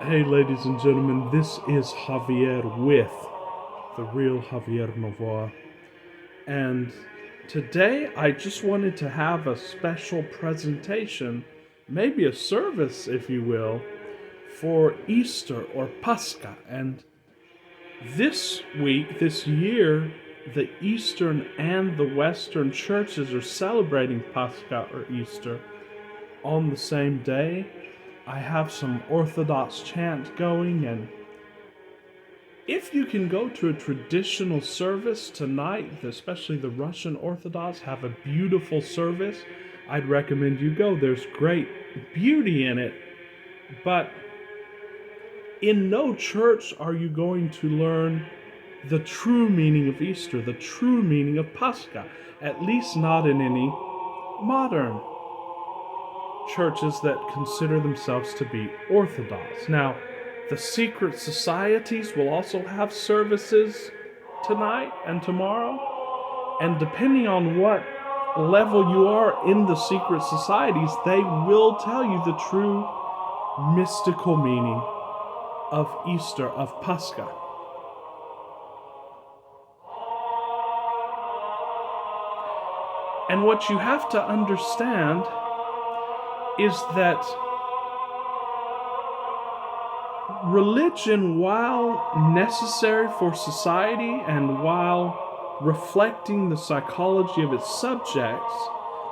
Hey, ladies and gentlemen, this is Javier with the real Javier Novoa, and today I just wanted to have a special presentation, maybe a service, if you will, for Easter or Pascha. And this week, this year, the Eastern and the Western churches are celebrating Pascha or Easter on the same day. I have some Orthodox chant going, and if you can go to a traditional service tonight, especially the Russian Orthodox have a beautiful service, I'd recommend you go. There's great beauty in it, but in no church are you going to learn the true meaning of Easter, the true meaning of Pascha, at least not in any modern churches that consider themselves to be Orthodox. Now, the secret societies will also have services tonight and tomorrow, and depending on what level you are in the secret societies, they will tell you the true mystical meaning of Easter, of Pascha. And what you have to understand is that religion, while necessary for society and while reflecting the psychology of its subjects,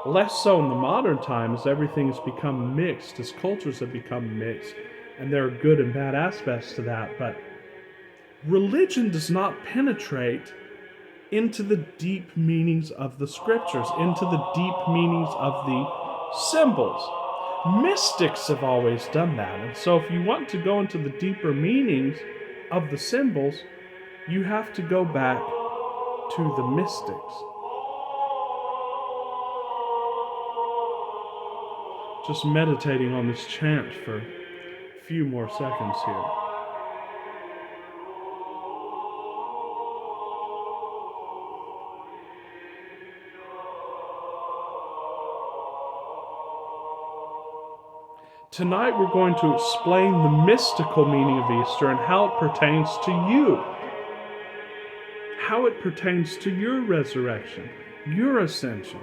less so in the modern times, everything has become mixed, as cultures have become mixed, and there are good and bad aspects to that, but religion does not penetrate into the deep meanings of the scriptures, into the deep meanings of the symbols. Mystics have always done that, and so if you want to go into the deeper meanings of the symbols, you have to go back to the mystics. Just meditating on this chant for a few more seconds here. Tonight we're going to explain the mystical meaning of Easter and how it pertains to you. How it pertains to your resurrection, your ascension,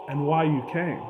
and why you came.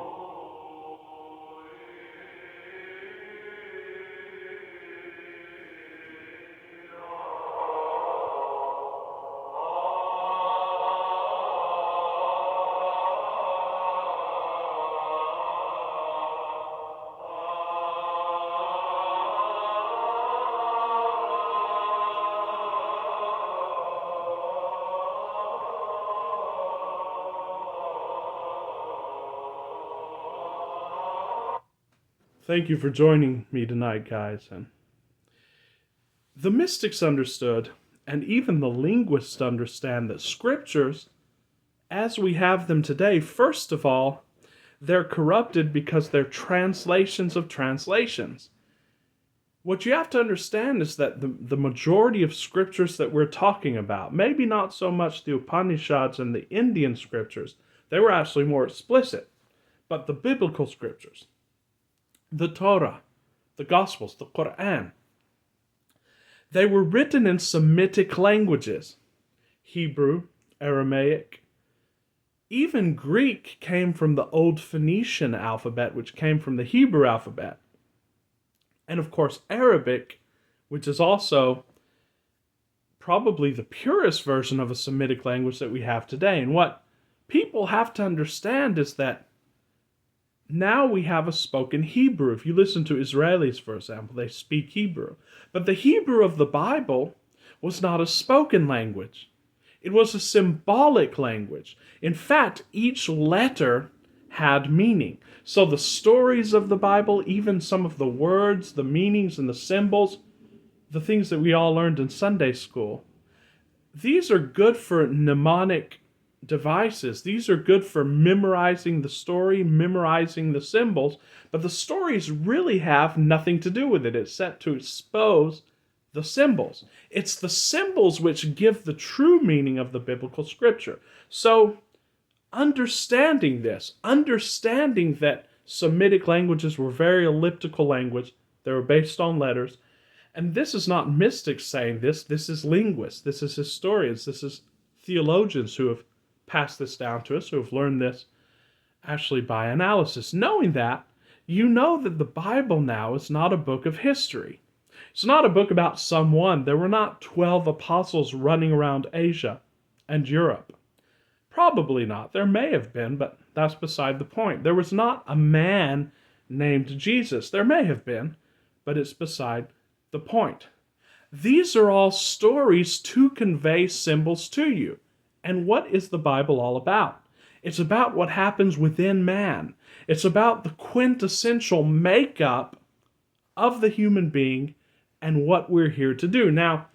Thank you for joining me tonight, guys. And the mystics understood, and even the linguists understand, that scriptures, as we have them today, first of all, they're corrupted because they're translations of translations. What you have to understand is that the majority of scriptures that we're talking about, maybe not so much the Upanishads and the Indian scriptures, they were actually more explicit, but the biblical scriptures, the Torah, the Gospels, the Quran, they were written in Semitic languages. Hebrew, Aramaic, even Greek came from the Old Phoenician alphabet, which came from the Hebrew alphabet. And of course, Arabic, which is also probably the purest version of a Semitic language that we have today. And what people have to understand is that now we have a spoken Hebrew. If you listen to Israelis, for example, they speak Hebrew. But the Hebrew of the Bible was not a spoken language. It was a symbolic language. In fact, each letter had meaning. So the stories of the Bible, even some of the words, the meanings and the symbols, the things that we all learned in Sunday school, these are good for mnemonic devices. These are good for memorizing the story, memorizing the symbols, but the stories really have nothing to do with it. It's set to expose the symbols. It's the symbols which give the true meaning of the biblical scripture. So, understanding this, understanding that Semitic languages were very elliptical language. They were based on letters. And this is not mystics saying this. This is linguists. This is historians. This is theologians who have passed this down to us, who have learned this actually by analysis. Knowing that, you know that the Bible now is not a book of history. It's not a book about someone. There were not 12 apostles running around Asia and Europe. Probably not. There may have been, but that's beside the point. There was not a man named Jesus. There may have been, but it's beside the point. These are all stories to convey symbols to you. And what is the Bible all about? It's about what happens within man. It's about the quintessential makeup of the human being and what we're here to do. Now,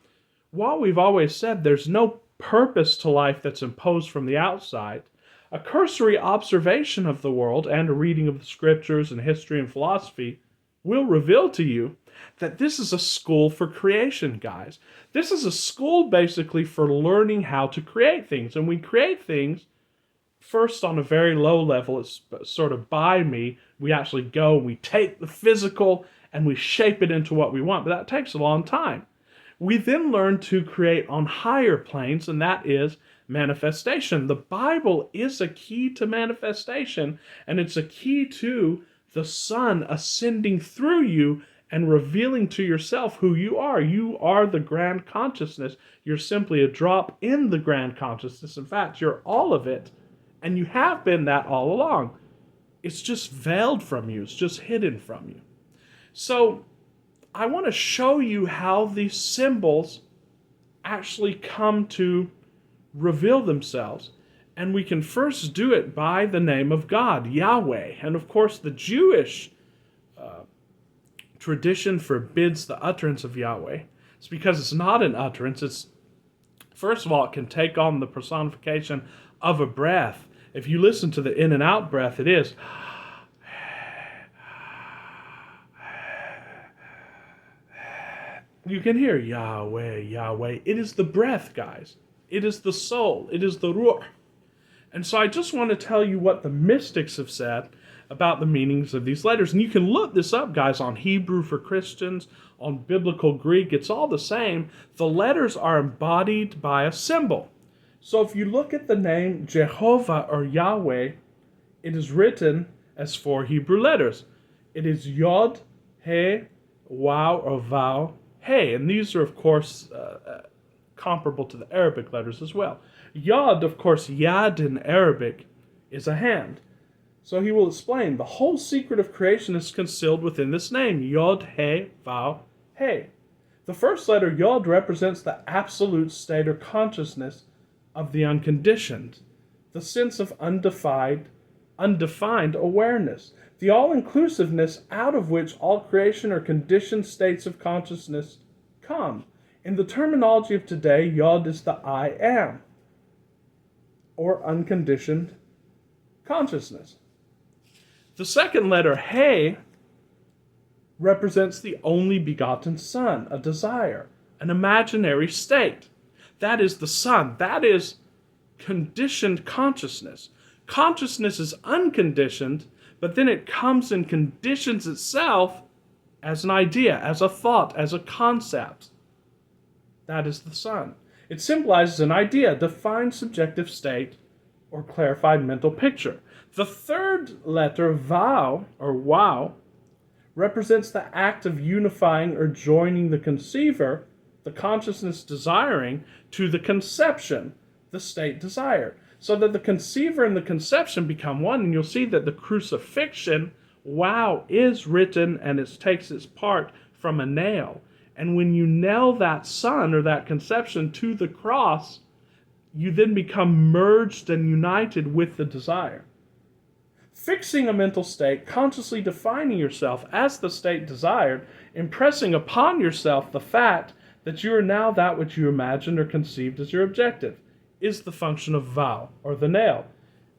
while we've always said there's no purpose to life that's imposed from the outside, a cursory observation of the world and a reading of the scriptures and history and philosophy will reveal to you that this is a school for creation, guys. This is a school basically for learning how to create things. And we create things first on a very low level. It's sort of by me. We actually go and we take the physical and we shape it into what we want. But that takes a long time. We then learn to create on higher planes, and that is manifestation. The Bible is a key to manifestation, and it's a key to the Son ascending through you and revealing to yourself who you are. You are the grand consciousness. You're simply a drop in the grand consciousness. In fact, you're all of it, and you have been that all along. It's just veiled from you. It's just hidden from you. So I want to show you how these symbols actually come to reveal themselves. And we can first do it by the name of God, Yahweh. And of course, the Jewish tradition forbids the utterance of Yahweh. It's because it's not an utterance. It's, first of all, it can take on the personification of a breath. If you listen to the in and out breath, it is. You can hear Yahweh, Yahweh. It is the breath, guys. It is the soul. It is the ruach. And so I just want to tell you what the mystics have said about the meanings of these letters. And you can look this up, guys, on Hebrew for Christians, on Biblical Greek. It's all the same. The letters are embodied by a symbol. So if you look at the name Jehovah or Yahweh, it is written as 4 Hebrew letters. It is Yod, He, Waw, or Vav, He. And these are, of course, comparable to the Arabic letters as well. Yod, of course, Yad in Arabic, is a hand. So he will explain, the whole secret of creation is concealed within this name, Yod, He, Vav, He. The first letter, Yod, represents the absolute state or consciousness of the unconditioned, the sense of undefined awareness, the all-inclusiveness out of which all creation or conditioned states of consciousness come. In the terminology of today, Yod is the I am, or unconditioned consciousness. The second letter, He, represents the only begotten Son, a desire, an imaginary state. That is the Son. That is conditioned consciousness. Consciousness is unconditioned, but then it comes and conditions itself as an idea, as a thought, as a concept. That is the Son. It symbolizes an idea, defined subjective state, or clarified mental picture. The third letter, Vav, or Wow, represents the act of unifying or joining the conceiver, the consciousness desiring, to the conception, the state desired. So that the conceiver and the conception become one, and you'll see that the crucifixion, Wow, is written and it takes its part from a nail. And when you nail that son or that conception to the cross, you then become merged and united with the desire. Fixing a mental state, consciously defining yourself as the state desired, impressing upon yourself the fact that you are now that which you imagined or conceived as your objective, is the function of Vav, or the nail.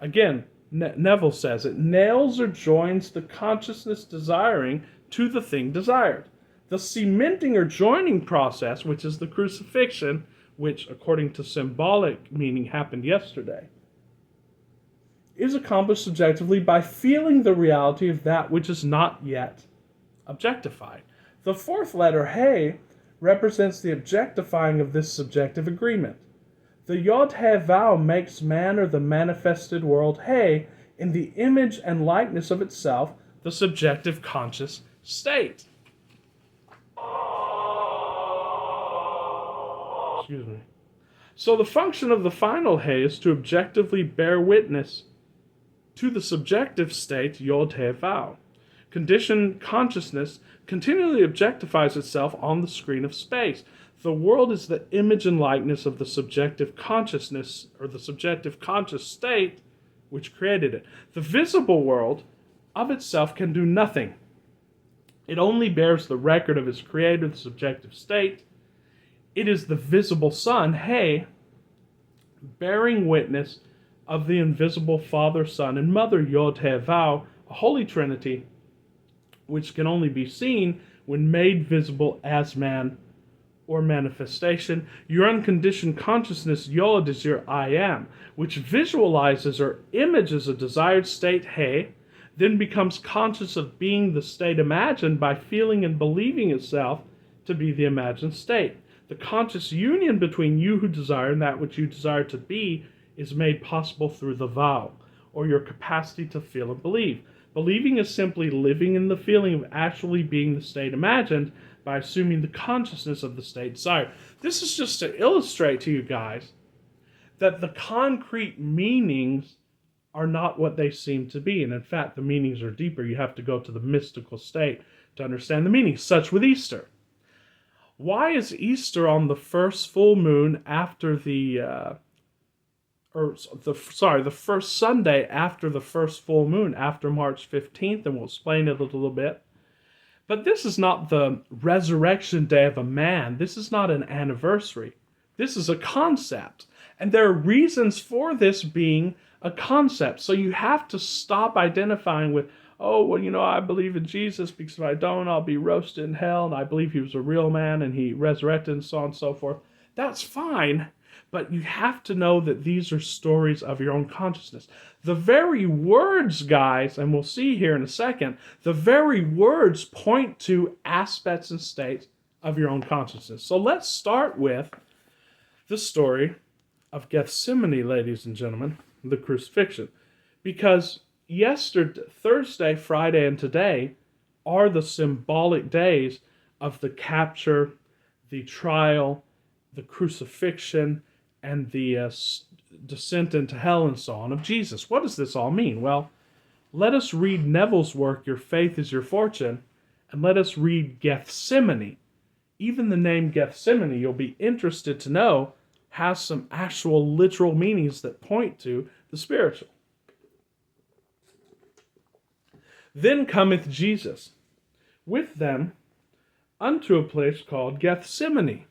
Again, Neville says it nails or joins the consciousness desiring to the thing desired. The cementing or joining process, which is the crucifixion, which according to symbolic meaning happened yesterday, is accomplished subjectively by feeling the reality of that which is not yet objectified. The fourth letter, he, represents the objectifying of this subjective agreement. The Yod He Vav makes man or the manifested world he in the image and likeness of itself, the subjective conscious state. Excuse me. So the function of the final he is to objectively bear witness to the subjective state Yod He Vav. Conditioned consciousness continually objectifies itself on the screen of space. The world is the image and likeness of the subjective consciousness, or the subjective conscious state, which created it. The visible world of itself can do nothing. It only bears the record of its creator, the subjective state. It is the visible sun, he, bearing witness of the invisible Father, Son, and Mother, Yod He Vav, a Holy Trinity, which can only be seen when made visible as man or manifestation. Your unconditioned consciousness, Yod, is your I am, which visualizes or images a desired state, he, then becomes conscious of being the state imagined by feeling and believing itself to be the imagined state. The conscious union between you who desire and that which you desire to be is made possible through the vow, or your capacity to feel and believe. Believing is simply living in the feeling of actually being the state imagined by assuming the consciousness of the state desired. This is just to illustrate to you guys that the concrete meanings are not what they seem to be. And in fact, the meanings are deeper. You have to go to the mystical state to understand the meanings, such with Easter. Why is Easter on the first full moon after the first Sunday after the first full moon, after March 15th, and we'll explain it a little bit. But this is not the resurrection day of a man. This is not an anniversary. This is a concept. And there are reasons for this being a concept. So you have to stop identifying with, oh, well, I believe in Jesus because if I don't, I'll be roasted in hell, and I believe he was a real man and he resurrected and so on and so forth. That's fine. But you have to know that these are stories of your own consciousness. The very words, guys, and we'll see here in a second, the very words point to aspects and states of your own consciousness. So let's start with the story of Gethsemane, ladies and gentlemen, the crucifixion. Because Thursday, Friday, and today are the symbolic days of the capture, the trial, the crucifixion, and the descent into hell and so on of Jesus. What does this all mean? Well, let us read Neville's work, Your Faith is Your Fortune, and let us read Gethsemane. Even the name Gethsemane, you'll be interested to know, has some actual literal meanings that point to the spiritual. Then cometh Jesus with them unto a place called Gethsemane,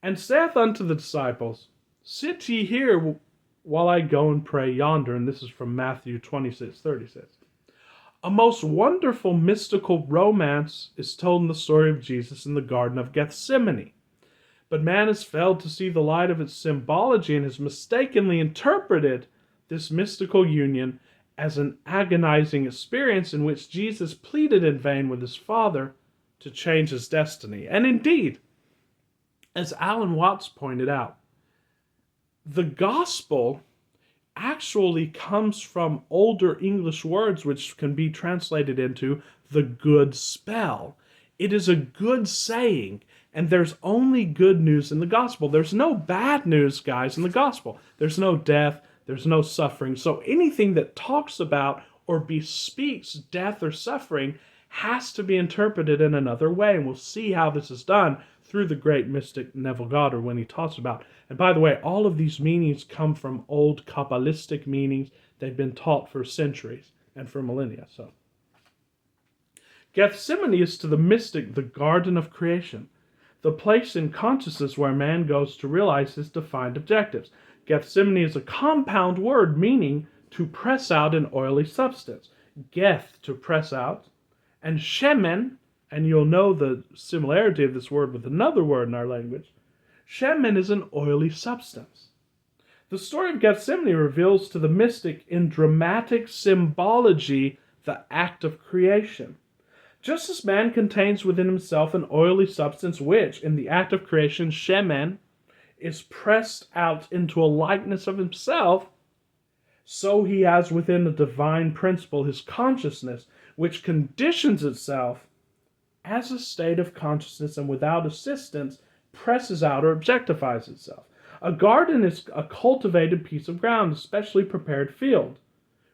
and saith unto the disciples, Sit ye here while I go and pray yonder. And this is from Matthew 26:36. A most wonderful mystical romance is told in the story of Jesus in the Garden of Gethsemane. But man has failed to see the light of its symbology and has mistakenly interpreted this mystical union as an agonizing experience in which Jesus pleaded in vain with his Father to change his destiny. And indeed, as Alan Watts pointed out, the gospel actually comes from older English words which can be translated into the good spell. It is a good saying, and there's only good news in the gospel. There's no bad news, guys, in the gospel. There's no death, there's no suffering. So anything that talks about or bespeaks death or suffering has to be interpreted in another way, and we'll see how this is done through the great mystic Neville Goddard when he talks about. And by the way, all of these meanings come from old Kabbalistic meanings. They've been taught for centuries and for millennia. So, Gethsemane is to the mystic the garden of creation, the place in consciousness where man goes to realize his defined objectives. Gethsemane is a compound word meaning to press out an oily substance. Geth, to press out, and shemen, and you'll know the similarity of this word with another word in our language. Shemen is an oily substance. The story of Gethsemane reveals to the mystic in dramatic symbology the act of creation. Just as man contains within himself an oily substance which, in the act of creation, shemen, is pressed out into a likeness of himself, so he has within a divine principle his consciousness, which conditions itself as a state of consciousness and without assistance presses out or objectifies itself. A garden is a cultivated piece of ground, a specially prepared field,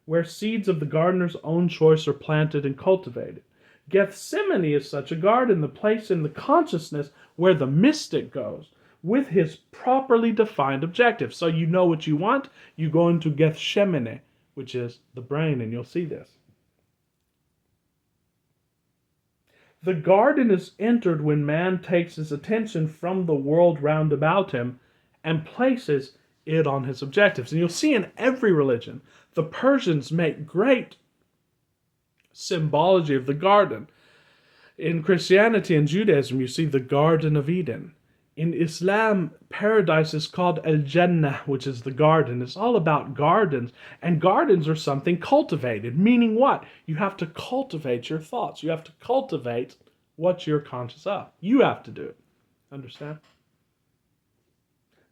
where seeds of the gardener's own choice are planted and cultivated. Gethsemane is such a garden, the place in the consciousness where the mystic goes with his properly defined objective. So you know what you want, you go into Gethsemane, which is the brain, and you'll see this. The garden is entered when man takes his attention from the world round about him and places it on his objectives. And you'll see in every religion, the Persians make great symbology of the garden. In Christianity and Judaism, you see the Garden of Eden. In Islam, paradise is called Al-Jannah, which is the garden. It's all about gardens. And gardens are something cultivated. Meaning what? You have to cultivate your thoughts. You have to cultivate what you're conscious of. You have to do it. Understand?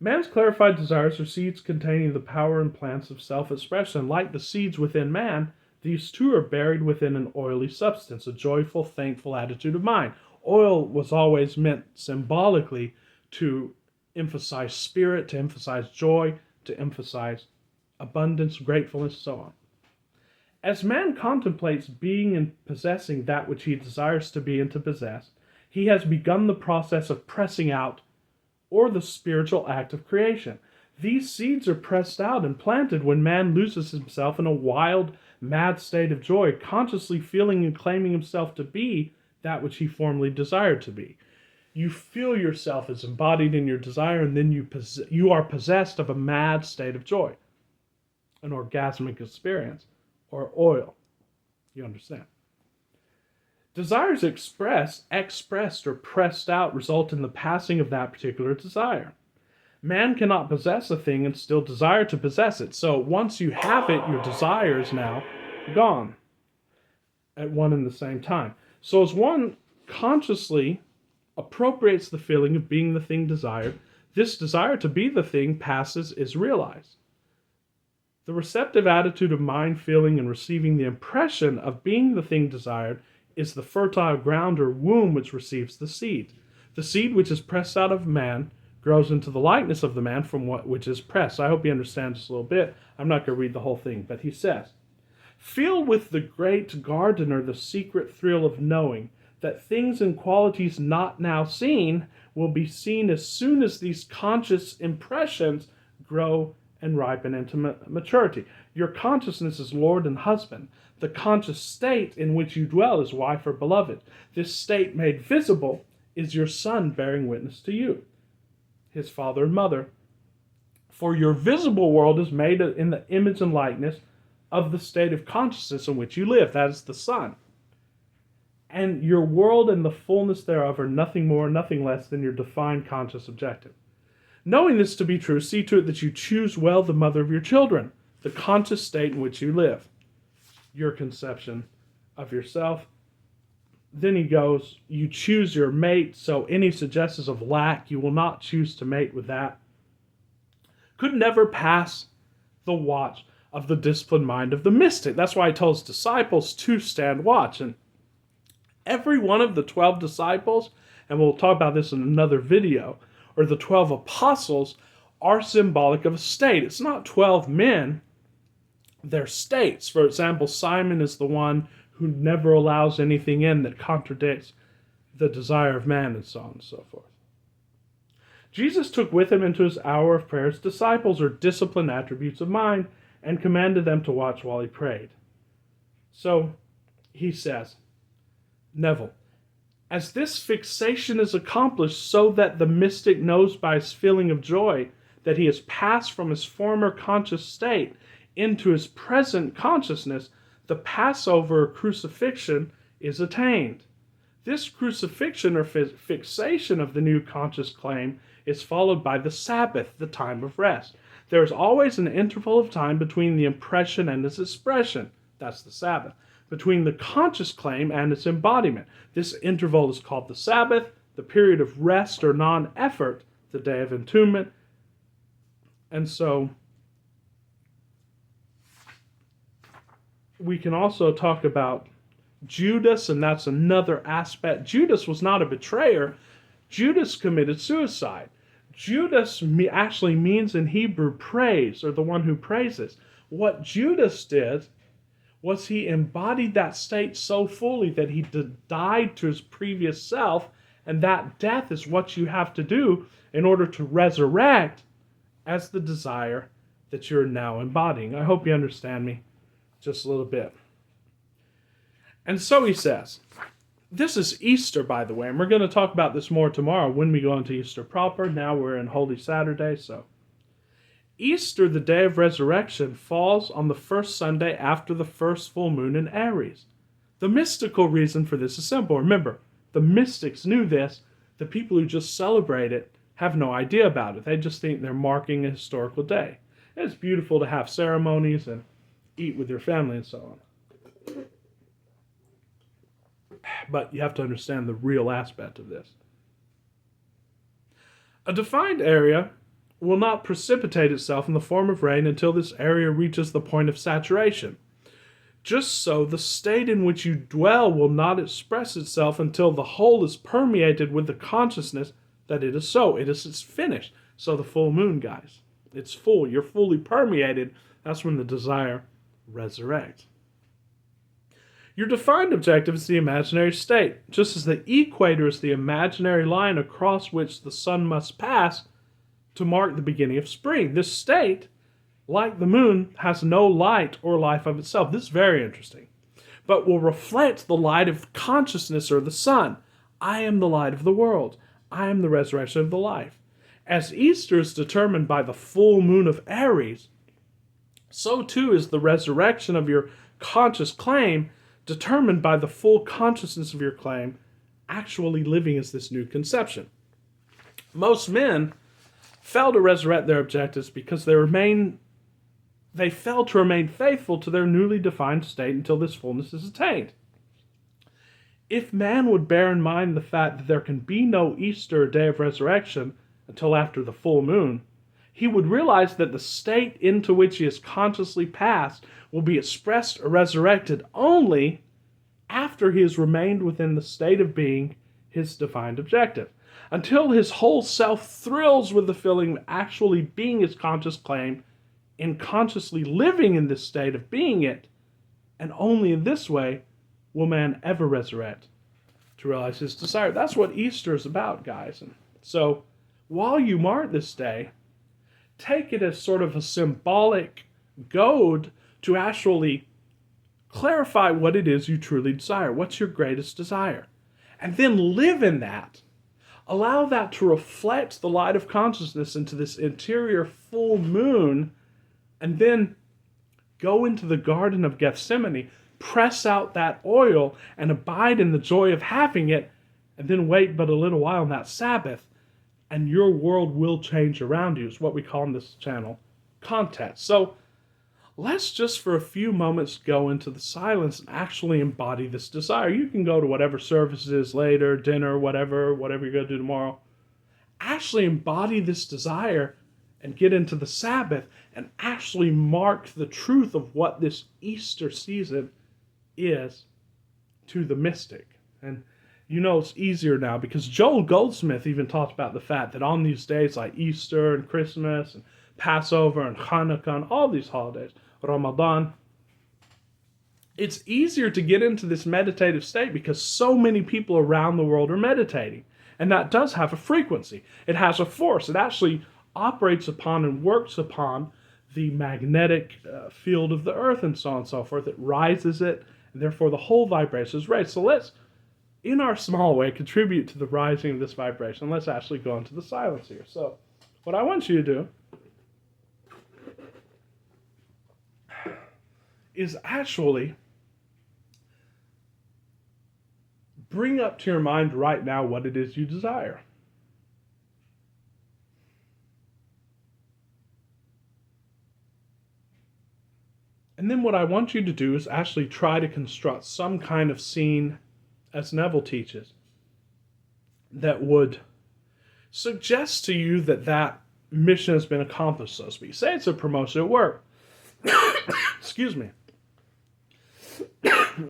Man's clarified desires are seeds containing the power and plants of self-expression. Like the seeds within man, these too are buried within an oily substance, a joyful, thankful attitude of mind. Oil was always meant symbolically to emphasize spirit, to emphasize joy, to emphasize abundance, gratefulness, so on. As man contemplates being and possessing that which he desires to be and to possess, he has begun the process of pressing out, or the spiritual act of creation. These seeds are pressed out and planted when man loses himself in a wild, mad state of joy, consciously feeling and claiming himself to be that which he formerly desired to be. You feel yourself as embodied in your desire, and then you are possessed of a mad state of joy, an orgasmic experience, or oil. You understand? Desires expressed or pressed out result in the passing of that particular desire. Man cannot possess a thing and still desire to possess it. So once you have it, your desire is now gone at one and the same time. So as one consciously appropriates the feeling of being the thing desired, this desire to be the thing passes, is realized. The receptive attitude of mind, feeling, and receiving the impression of being the thing desired is the fertile ground or womb which receives the seed. The seed which is pressed out of man grows into the likeness of the man from which is pressed. I hope you understand just a little bit. I'm not going to read the whole thing, but he says, feel with the great gardener the secret thrill of knowing that things and qualities not now seen will be seen as soon as these conscious impressions grow and ripen into maturity. Your consciousness is Lord and husband. The conscious state in which you dwell is wife or beloved. This state made visible is your son bearing witness to you, his father and mother. For your visible world is made in the image and likeness of the state of consciousness in which you live. That is the Son. And your world and the fullness thereof are nothing more, nothing less than your defined conscious objective. Knowing this to be true, see to it that you choose well the mother of your children, the conscious state in which you live, your conception of yourself. Then he goes, you choose your mate, so any suggestions of lack, you will not choose to mate with that. Could never pass the watch of the disciplined mind of the mystic. That's why he told his disciples to stand watch. And every one of the 12 disciples, and we'll talk about this in another video, or the 12 apostles, are symbolic of a state. It's not 12 men, they're states. For example, Simon is the one who never allows anything in that contradicts the desire of man, and so on and so forth. Jesus took with him into his hour of prayer his disciples, or disciplined attributes of mind, and commanded them to watch while he prayed. So, he says, Neville, as this fixation is accomplished so that the mystic knows by his feeling of joy that he has passed from his former conscious state into his present consciousness, the Passover or crucifixion is attained. This crucifixion or fixation of the new conscious claim is followed by the Sabbath, the time of rest. There's always an interval of time between the impression and its expression. That's the Sabbath. Between the conscious claim and its embodiment. This interval is called the Sabbath, the period of rest or non-effort, the Day of Entombment. And so we can also talk about Judas, and that's another aspect. Judas was not a betrayer. Judas committed suicide. Judas actually means in Hebrew praise, or the one who praises. What Judas did was he embodied that state so fully that he died to his previous self, and that death is what you have to do in order to resurrect as the desire that you're now embodying. I hope you understand me just a little bit. And so he says, this is Easter, by the way, and we're going to talk about this more tomorrow when we go into Easter proper. Now we're in Holy Saturday, so. Easter, the day of resurrection, falls on the first Sunday after the first full moon in Aries. The mystical reason for this is simple. Remember, the mystics knew this. The people who just celebrate it have no idea about it. They just think they're marking a historical day. And it's beautiful to have ceremonies and eat with your family and so on. But you have to understand the real aspect of this. A defined area will not precipitate itself in the form of rain until this area reaches the point of saturation. Just so, the state in which you dwell will not express itself until the whole is permeated with the consciousness that it is so. It's finished. So the full moon, guys. It's full. You're fully permeated. That's when the desire resurrects. Your defined objective is the imaginary state. Just as the equator is the imaginary line across which the sun must pass to mark the beginning of spring. This state, like the moon, has no light or life of itself. This is very interesting. But will reflect the light of consciousness or the sun. I am the light of the world. I am the resurrection of the life. As Easter is determined by the full moon of Aries, so too is the resurrection of your conscious claim determined by the full consciousness of your claim actually living as this new conception. Most men fail to resurrect their objectives because they fail to remain faithful to their newly defined state until this fullness is attained. If man would bear in mind the fact that there can be no Easter or day of resurrection until after the full moon, he would realize that the state into which he has consciously passed will be expressed or resurrected only after he has remained within the state of being his defined objective. Until his whole self thrills with the feeling of actually being his conscious claim and consciously living in this state of being it, and only in this way will man ever resurrect to realize his desire. That's what Easter is about, guys. And so, while you mark this day, take it as sort of a symbolic goad to actually clarify what it is you truly desire. What's your greatest desire? And then live in that. Allow that to reflect the light of consciousness into this interior full moon, and then go into the Garden of Gethsemane, press out that oil, and abide in the joy of having it, and then wait but a little while on that Sabbath, and your world will change around you. It's what we call in this channel context. So let's just for a few moments go into the silence and actually embody this desire. You can go to whatever service is later, dinner, whatever you're going to do tomorrow. Actually embody this desire and get into the Sabbath and actually mark the truth of what this Easter season is to the mystic. And you know it's easier now because Joel Goldsmith even talks about the fact that on these days like Easter and Christmas and Passover and Hanukkah and all these holidays, Ramadan, it's easier to get into this meditative state because so many people around the world are meditating. And that does have a frequency. It has a force. It actually operates upon and works upon the magnetic field of the earth and so on and so forth. It rises it, and therefore the whole vibration is raised. So let's, in our small way, contribute to the rising of this vibration. Let's actually go into the silence here. So what I want you to do is actually bring up to your mind right now what it is you desire. And then what I want you to do is actually try to construct some kind of scene, as Neville teaches, that would suggest to you that that mission has been accomplished, so to speak. Say it's a promotion at work. Excuse me.